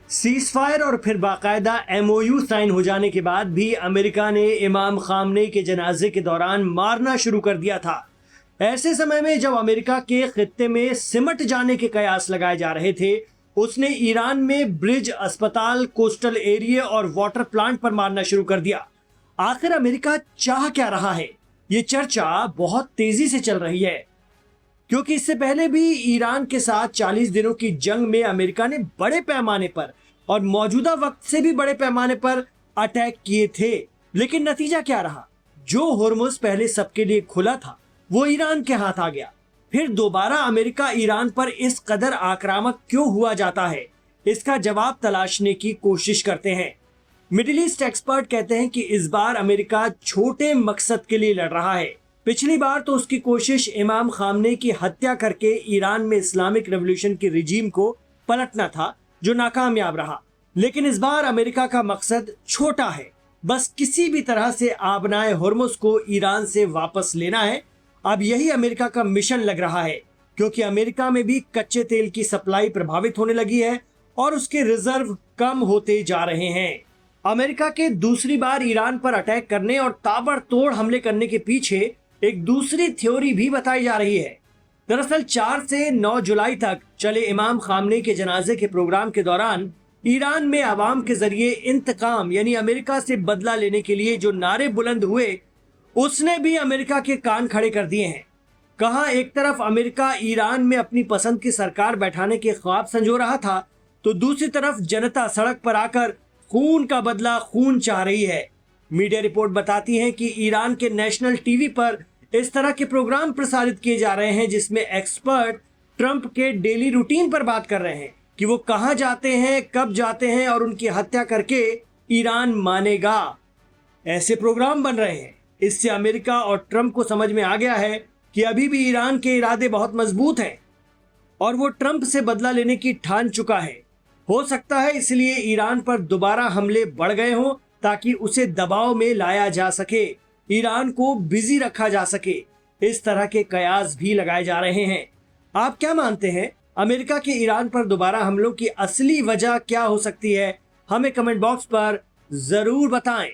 Cease fire और फिर बाकायदा एमओयू साइन हो जाने के बाद भी अमेरिका ने इमाम खामनेई के जनाजे के दौरान मारना शुरू कर दिया था। ऐसे समय में जब अमेरिका के खित्ते में सिमट जाने के कयास लगाए जा रहे थे, उसने ईरान में ब्रिज, अस्पताल, कोस्टल एरिया और वाटर प्लांट पर मारना शुरू कर दिया। आखिर अमेरिका चाह क्या रहा है? ये चर्चा बहुत तेजी से चल रही है, क्योंकि इससे पहले भी ईरान के साथ 40 दिनों की जंग में अमेरिका ने बड़े पैमाने पर और मौजूदा वक्त से भी बड़े पैमाने पर अटैक किए थे। लेकिन नतीजा क्या रहा? जो होर्मुज पहले सबके लिए खुला था, वो ईरान के हाथ आ गया। फिर दोबारा अमेरिका ईरान पर इस कदर आक्रामक क्यों हुआ जाता है? इसका जवाब तलाशने की कोशिश करते हैं। मिडिल ईस्ट एक्सपर्ट कहते हैं कि इस बार अमेरिका छोटे मकसद के लिए लड़ रहा है। पिछली बार तो उसकी कोशिश इमाम खामनेई की हत्या करके ईरान में इस्लामिक रेवोल्यूशन के रिजीम को पलटना था, जो नाकामयाब रहा। लेकिन इस बार अमेरिका का मकसद छोटा है, बस किसी भी तरह से आबनाए होर्मुज को ईरान से वापस लेना है। अब यही अमेरिका का मिशन लग रहा है, क्योंकि अमेरिका में भी कच्चे तेल की सप्लाई प्रभावित होने लगी है और उसके रिजर्व कम होते जा रहे हैं। अमेरिका के दूसरी बार ईरान पर अटैक करने और ताबड़तोड़ हमले करने के पीछे एक दूसरी थ्योरी भी बताई जा रही है। दरअसल 4 से 9 जुलाई तक चले इमाम खामनेई के जनाजे के प्रोग्राम के दौरान ईरान में अवाम के जरिए इंतकाम यानी अमेरिका से बदला लेने के लिए जो नारे बुलंद हुए, उसने भी अमेरिका के कान खड़े कर दिए हैं। कहा एक तरफ अमेरिका ईरान में अपनी पसंद की सरकार बैठाने के ख्वाब संजो रहा था, तो दूसरी तरफ जनता सड़क पर आकर खून का बदला खून चाह रही है। मीडिया रिपोर्ट बताती है कि ईरान के नेशनल टीवी पर इस तरह के प्रोग्राम प्रसारित किए जा रहे हैं, जिसमें एक्सपर्ट ट्रंप के डेली रूटीन पर बात कर रहे हैं कि वो कहां जाते हैं, कब जाते हैं और उनकी हत्या करके ईरान मानेगा। ऐसे प्रोग्राम बन रहे हैं। इससे अमेरिका और ट्रंप को समझ में आ गया है कि अभी भी ईरान के इरादे बहुत मजबूत हैं और वो ट्रंप से बदला लेने की ठान चुका है। हो सकता है इसलिए ईरान पर दोबारा हमले बढ़ गए हों, ताकि उसे दबाव में लाया जा सके, ईरान को बिजी रखा जा सके। इस तरह के कयास भी लगाए जा रहे हैं। आप क्या मानते हैं? अमेरिका के ईरान पर दोबारा हमलों की असली वजह क्या हो सकती है? हमें कमेंट बॉक्स पर जरूर बताएं।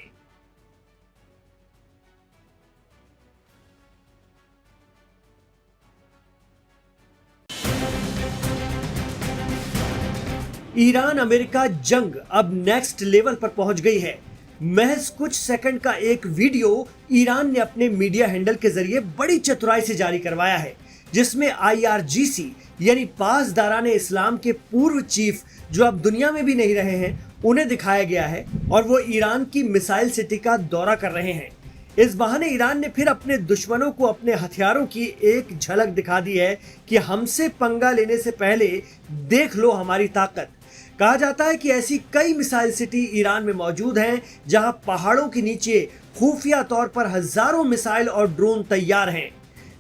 ईरान अमेरिका जंग अब नेक्स्ट लेवल पर पहुंच गई है। महज कुछ सेकंड का एक वीडियो ईरान ने अपने मीडिया हैंडल के जरिए बड़ी चतुराई से जारी करवाया है, जिसमें IRGC यानी पासदारान इस्लाम के पूर्व चीफ, जो अब दुनिया में भी नहीं रहे हैं, उन्हें दिखाया गया है और वो ईरान की मिसाइल सिटी का दौरा कर रहे हैं। इस बहाने ईरान ने फिर अपने दुश्मनों को अपने हथियारों की एक झलक दिखा दी है कि हमसे पंगा लेने से पहले देख लो हमारी ताकत। कहा जाता है कि ऐसी कई मिसाइल सिटी ईरान में मौजूद हैं, जहां पहाड़ों के नीचे खुफिया तौर पर हजारों मिसाइल और ड्रोन तैयार हैं।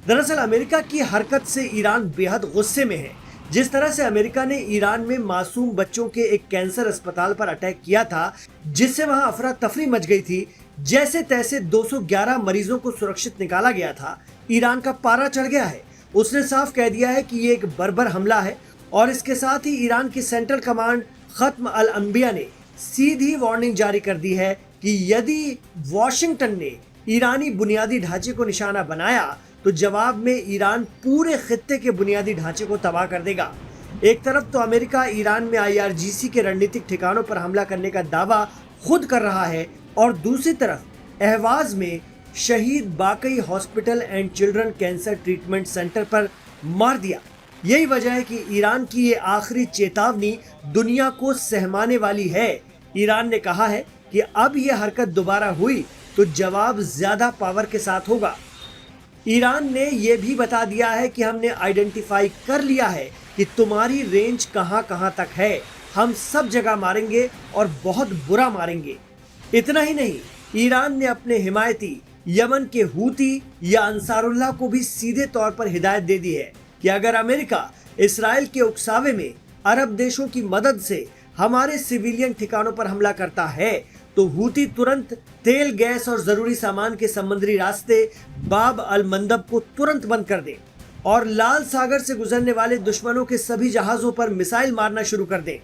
दरअसल अमेरिका की हरकत से ईरान बेहद गुस्से में है। जिस तरह से अमेरिका ने ईरान में मासूम बच्चों के एक कैंसर अस्पताल पर अटैक किया था, जिससे वहां अफरा तफरी मच गई थी, जैसे तैसे 211 मरीजों को सुरक्षित निकाला गया था, ईरान का पारा चढ़ गया है। उसने साफ कह दिया है कि ये एक बर्बर हमला है और इसके साथ ही ईरान की सेंट्रल कमांड खत्म अल अंबिया ने सीधी वार्निंग जारी कर दी है कि यदि वॉशिंगटन ने ईरानी बुनियादी ढांचे को निशाना बनाया तो जवाब में ईरान पूरे खित्ते के बुनियादी ढांचे को तबाह कर देगा। एक तरफ तो अमेरिका ईरान में IRGC के रणनीतिक ठिकानों पर हमला करने का दावा खुद कर रहा है और दूसरी तरफ अहवाज में Shahid Baghaei hospital and children cancer treatment centre पर मार दिया। यही वजह है कि ईरान की ये आखिरी चेतावनी दुनिया को सहमाने वाली है। ईरान ने कहा है कि अब ये हरकत दोबारा हुई तो जवाब ज्यादा पावर के साथ होगा। ईरान ने यह भी बता दिया है कि हमने आइडेंटिफाई कर लिया है कि तुम्हारी रेंज कहां कहां तक है, हम सब जगह मारेंगे और बहुत बुरा मारेंगे। इतना ही नहीं, ईरान ने अपने हिमायती यमन के हूती या अंसारुल्लाह को भी सीधे तौर पर हिदायत दे दी है कि अगर अमेरिका इसराइल के उकसावे में अरब देशों की मदद से हमारे सिविलियन ठिकानों पर हमला करता है तो हूती तुरंत तेल, गैस और जरूरी सामान के समुद्री रास्ते बाब अल मंदब को तुरंत बंद कर दे और लाल सागर से गुजरने वाले दुश्मनों के सभी जहाजों पर मिसाइल मारना शुरू कर दें।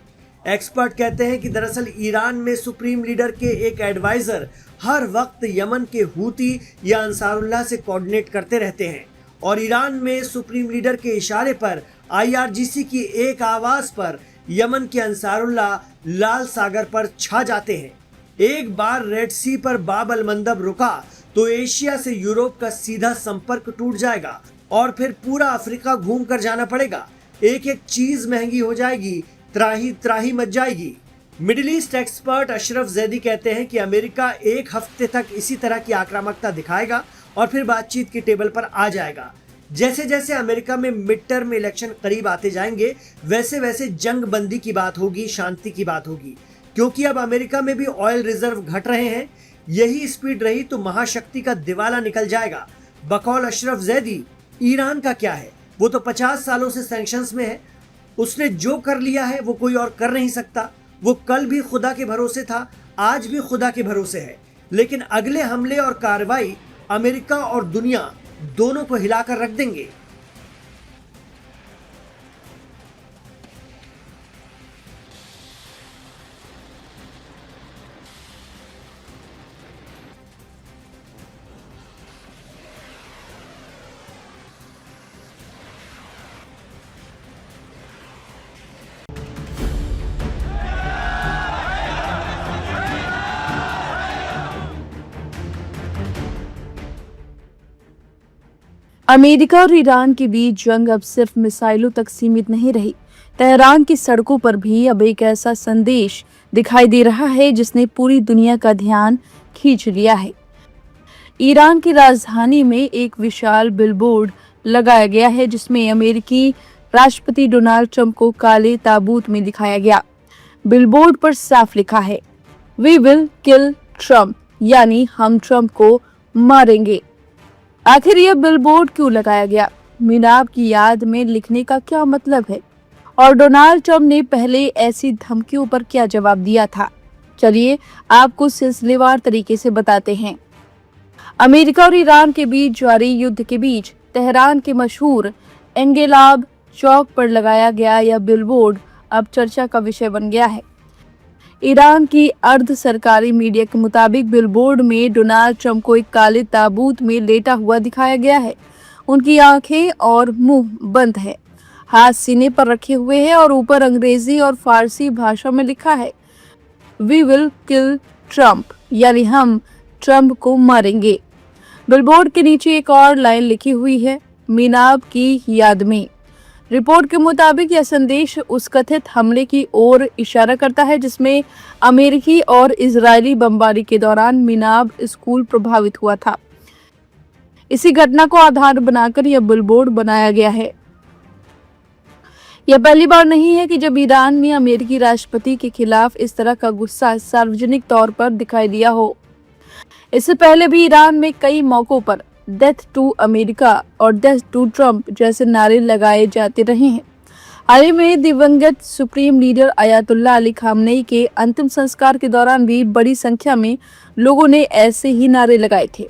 एक्सपर्ट कहते हैं कि दरअसल ईरान में सुप्रीम लीडर के एक एडवाइजर हर वक्त यमन के हूती या अंसारुल्लाह से कोऑर्डिनेट करते रहते हैं और ईरान में सुप्रीम लीडर के इशारे पर IRGC की एक आवाज पर यमन के अंसारुल्लाह लाल सागर पर छा जाते हैं। एक बार रेड सी पर बाब अल मंदब रुका तो एशिया से यूरोप का सीधा संपर्क टूट जाएगा और फिर पूरा अफ्रीका घूम कर जाना पड़ेगा। एक एक चीज महंगी हो जाएगी, त्राही त्राही मच जाएगी। Middle east expert Ashraf Zaidi कहते हैं कि अमेरिका एक हफ्ते तक इसी तरह की आक्रामकता दिखाएगा और फिर बातचीत की टेबल पर आ जाएगा। जैसे जैसे अमेरिका में मिड टर्म इलेक्शन करीब आते जाएंगे वैसे वैसे जंग बंदी की बात होगी, शांति की बात होगी, क्योंकि अब अमेरिका में भी ऑयल रिजर्व घट रहे हैं। यही स्पीड रही तो महाशक्ति का दिवाला निकल जाएगा। बकौल अशरफ जैदी, ईरान का क्या है, वो तो 50 सालों से सैंक्शंस में है। उसने जो कर लिया है वो कोई और कर नहीं सकता। वो कल भी खुदा के भरोसे था, आज भी खुदा के भरोसे है, लेकिन अगले हमले और कार्रवाई अमेरिका और दुनिया दोनों को हिलाकर रख देंगे। अमेरिका और ईरान के बीच जंग अब सिर्फ मिसाइलों तक सीमित नहीं रही। तेहरान की सड़कों पर भी अब एक ऐसा संदेश दिखाई दे रहा है जिसने पूरी दुनिया का ध्यान खींच लिया है। ईरान की राजधानी में एक विशाल बिलबोर्ड लगाया गया है जिसमें अमेरिकी राष्ट्रपति डोनाल्ड ट्रंप को काले ताबूत में दिखाया गया। बिलबोर्ड पर साफ लिखा है, वी विल किल ट्रंप, यानी हम ट्रंप को मारेंगे। आखिर यह बिलबोर्ड क्यों लगाया गया? मीनाब की याद में लिखने का क्या मतलब है? और डोनाल्ड ट्रंप ने पहले ऐसी धमकियों पर क्या जवाब दिया था? चलिए आपको सिलसिलेवार तरीके से बताते हैं। अमेरिका और ईरान के बीच जारी युद्ध के बीच तेहरान के मशहूर एंगेलाब चौक पर लगाया गया यह बिलबोर्ड अब चर्चा का विषय बन गया है। ईरान की अर्ध सरकारी मीडिया के मुताबिक बिलबोर्ड में डोनाल्ड ट्रंप को एक काले ताबूत में लेटा हुआ दिखाया गया है। उनकी आंखें और मुंह बंद है, हाथ सीने पर रखे हुए हैं और ऊपर अंग्रेजी और फारसी भाषा में लिखा है, वी विल किल ट्रंप, यानी हम ट्रंप को मारेंगे। बिलबोर्ड के नीचे एक और लाइन लिखी हुई है, मीनाब की याद में। रिपोर्ट के मुताबिक यह संदेश उस कथित हमले की ओर इशारा करता है जिसमें अमेरिकी और इजरायली बमबारी के दौरान मीनाब स्कूल प्रभावित हुआ था। इसी घटना को आधार बनाकर यह बिलबोर्ड बनाया गया है। यह पहली बार नहीं है कि जब ईरान में अमेरिकी राष्ट्रपति के खिलाफ इस तरह का गुस्सा सार्वजनिक तौर पर दिखाई दिया हो। इससे पहले भी ईरान में कई मौकों पर डेथ टू अमेरिका और डेथ टू ट्रंप जैसे नारे लगाए जाते रहे हैं। हाल ही में दिवंगत supreme leader Ayatollah Ali Khamenei के अंतिम संस्कार के दौरान भी बड़ी संख्या में लोगों ने ऐसे ही नारे लगाए थे।